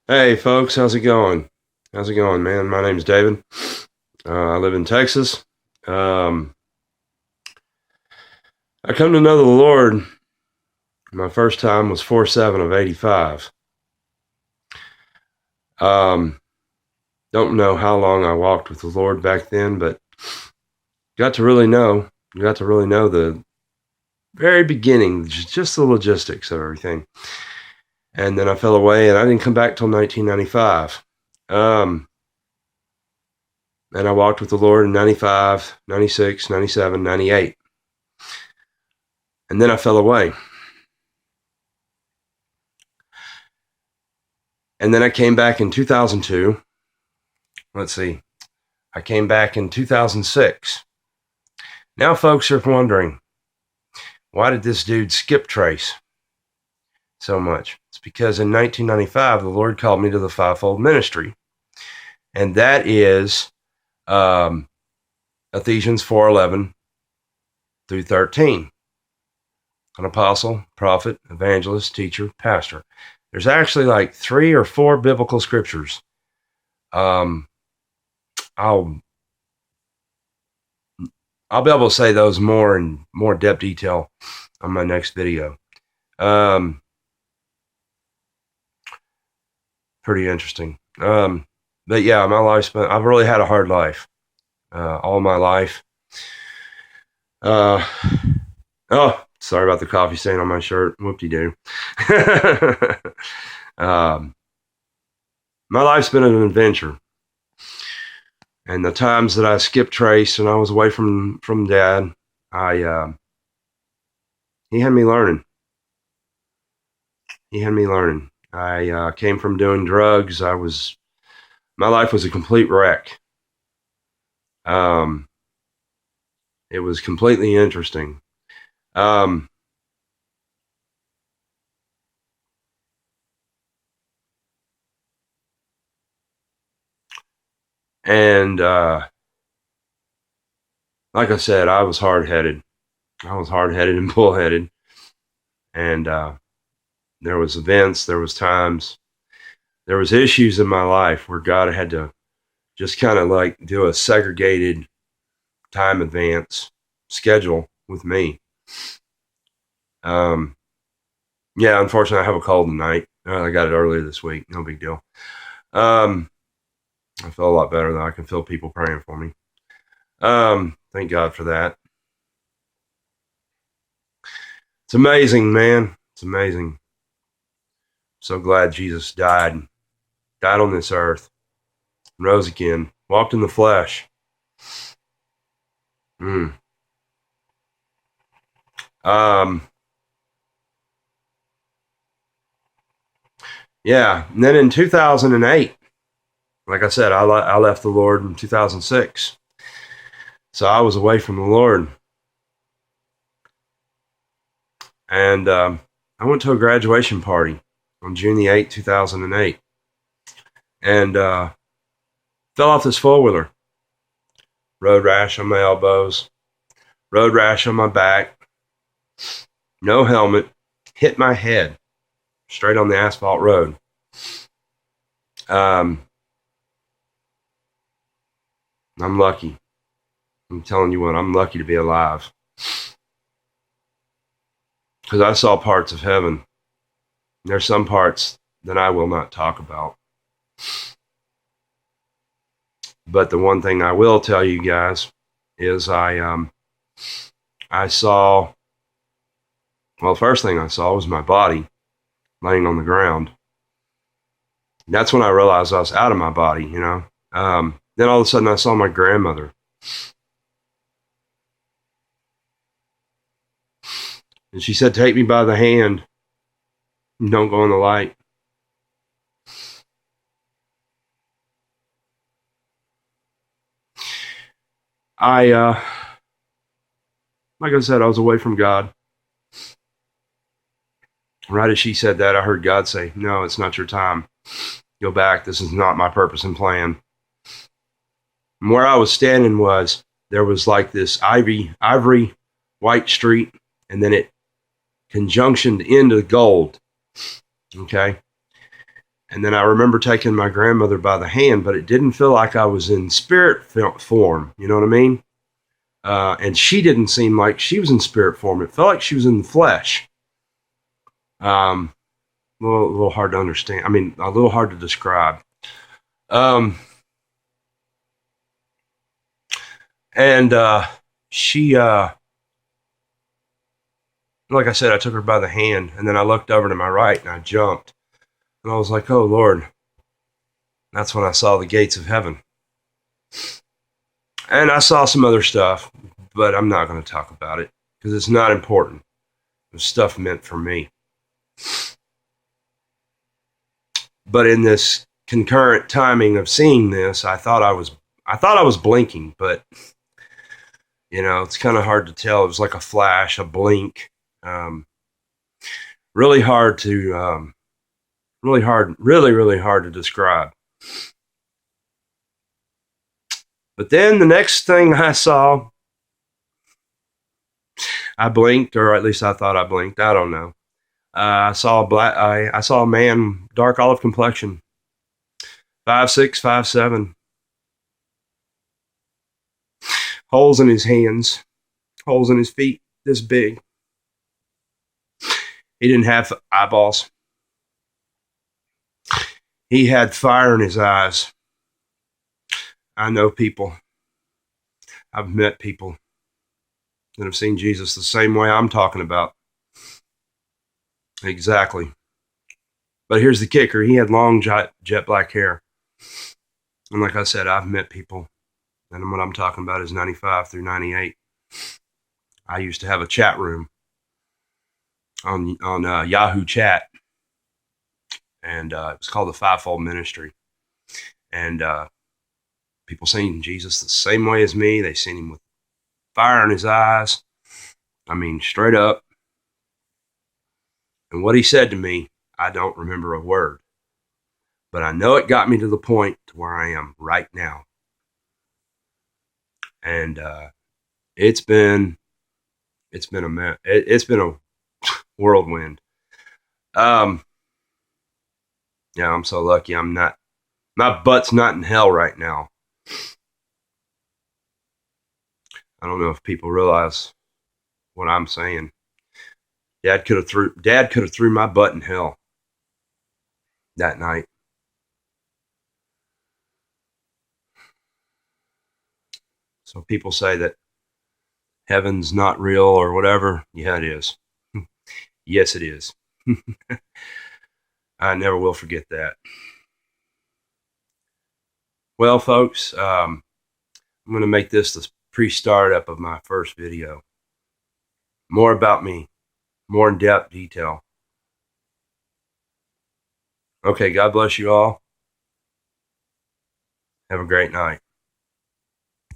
Hey folks, how's it going? How's it going, man? My name's David. I live in Texas. Um, I come to know the Lord. My first time was 4/7 of '85. Um, don't know how long I walked with the Lord back then, but got to really know. Got to really know the very beginning, just the logistics of everything. And then I fell away, and I didn't come back till 1995. Um, and I walked with the Lord in 95, 96, 97, 98. And then I fell away. And then I came back in 2002. Let's see. I came back in 2006. Now, folks are wondering, why did this dude skip trace so much? It's because in 1995, the Lord called me to the fivefold ministry. And that is Ephesians 4:11 through 13. An apostle, prophet, evangelist, teacher, pastor. There's actually like 3 or 4 biblical scriptures. I'll be able to say those more in more depth detail on my next video. Pretty interesting. But yeah, my life's I've really had a hard life, all my life. Oh, sorry about the coffee stain on my shirt. Whoop-de-doo. My life's been an adventure. And the times that I skipped trace and I was away from Dad, he had me learning. I came from doing drugs. My life was a complete wreck. It was completely interesting. And like I said, I was hard-headed. And bullheaded. And there was events, there was times, there was issues in my life where God had to just kind of like do a segregated time advance schedule with me. Yeah, unfortunately, I have a cold tonight. I got it earlier this week. No big deal. I feel a lot better though. I can feel people praying for me. Thank God for that. It's amazing, man. It's amazing. So glad Jesus died on this earth, rose again, walked in the flesh. Yeah, and then in 2008, like I said, I left the Lord in 2006. So I was away from the Lord. And I went to a graduation party on June the 8th, 2008. And fell off this four-wheeler. Road rash on my elbows. Road rash on my back. No helmet. Hit my head straight on the asphalt road. I'm lucky. I'm telling you what, I'm lucky to be alive. Because I saw parts of heaven. There's some parts that I will not talk about. But the one thing I will tell you guys is I saw, well, first thing I saw was my body laying on the ground. That's when I realized I was out of my body, you know. Then all of a sudden I saw my grandmother. And she said, "Take me by the hand. Don't go in the light." Like I said, I was away from God. Right as she said that, I heard God say, "No, it's not your time. Go back. This is not my purpose and plan." And where I was standing there was like this ivory white street, and then it conjunctioned into gold. Okay. And then I remember taking my grandmother by the hand, but it didn't feel like I was in spirit form. You know what I mean? And she didn't seem like she was in spirit form. It felt like she was in the flesh. A little hard to understand. I mean, a little hard to describe. And she, like I said, I took her by the hand, and then I looked over to my right, and I jumped. And I was like, oh, Lord. That's when I saw the gates of heaven. And I saw some other stuff, but I'm not going to talk about it because it's not important. It was stuff meant for me. But in this concurrent timing of seeing this, I thought I was blinking, but it's kind of hard to tell. It was like a flash, a blink. Really hard to really hard to describe. But then the next thing I saw, I blinked, or at least I thought I blinked. I don't know. I saw I saw a man, dark olive complexion, 5'6", 5'7", holes in his hands, holes in his feet, this big. He didn't have eyeballs. He had fire in his eyes. I know people. I've met people that have seen Jesus the same way I'm talking about. Exactly. But here's the kicker. He had long jet black hair. And like I said, I've met people. And what I'm talking about is 95 through 98. I used to have a chat room on Yahoo Chat. And it was called the Fivefold Ministry. And people seen Jesus the same way as me. They seen him with fire in his eyes. I mean, straight up. And what he said to me, I don't remember a word. But I know it got me to the point to where I am right now. And it's been a whirlwind. Yeah, I'm so lucky my butt's not in hell right now. I don't know if people realize what I'm saying. Dad could have threw my butt in hell that night. So people say that heaven's not real or whatever. Yeah, it is. Yes, it is. I never will forget that. Well, folks, I'm going to make this the pre-startup of my first video. More about me, more in-depth detail. Okay, God bless you all. Have a great night.